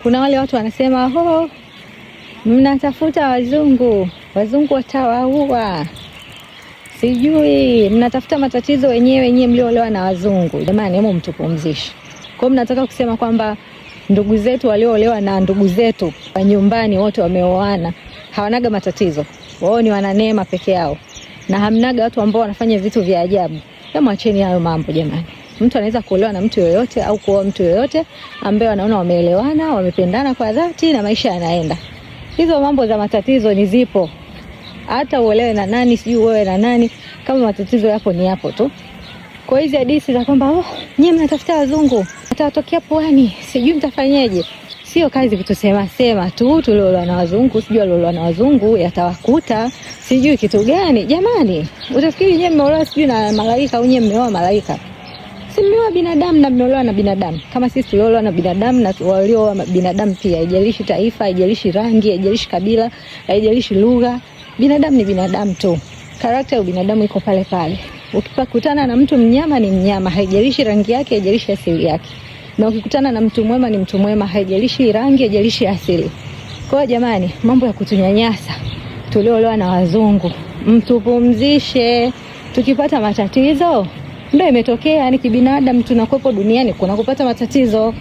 Kuna wale watu wanasema mnatafuta wazungu watawaua, sijui mnatafuta matatizo wenyewe mlioolewa na wazungu. Jamani, hebu mtupumzishe. Kwa hiyo mnataka kusema kwamba ndugu zetu walioolewa na ndugu zetu wa nyumbani wote wameoana hawanaga matatizo, wao ni wananeema peke yao na hamnaga watu ambao wanafanya vitu vya ajabu? Hebu acheni hayo mambo jamani. Mtu anaweza kuolewa na mtu yoyote au kuoa mtu yoyote ambaye wanaona wameelewana, wamependana kwa dhati na maisha yanaenda. Hizo mambo za matatizo ni zipo. Hata uolewe na nani, sijui wewe na nani, kama matatizo yapo ni yapo tu. Kwa hizi hadithi za kwamba nyinyi mnatafuta wazungu, watatokea pwani, sijui mtafanyaje. Sio kazi kutusema sema tu tuliolewa na wazungu, sijui waliolewa na wazungu yatawakuta, sijui kitu gani. Jamani, utafikiri nyinyi mmeolewa sijui na malaika au nyinyi mmeoa malaika? Si mmeoa binadamu na mmeolewa na binadamu. Kama sisi tuliolewa na binadamu na walioa binadamu pia. Haijalishi taifa, haijalishi rangi, haijalishi kabila, haijalishi lugha. Binadamu ni binadamu tu. Karakta ya binadamu iko pale pale. Ukikutana na mtu mnyama ni mnyama, haijalishi rangi yake, haijalishi asili yake. Na ukikutana na mtu mwema ni mtu mwema, haijalishi rangi, haijalishi asili. Kwa jamani, mambo ya kutunyanyasa tuliolewa na wazungu, mtupumzishe. Tukipata matatizo ndio imetokea, yani kibinadamu tunakuwepo duniani kuna kupata matatizo.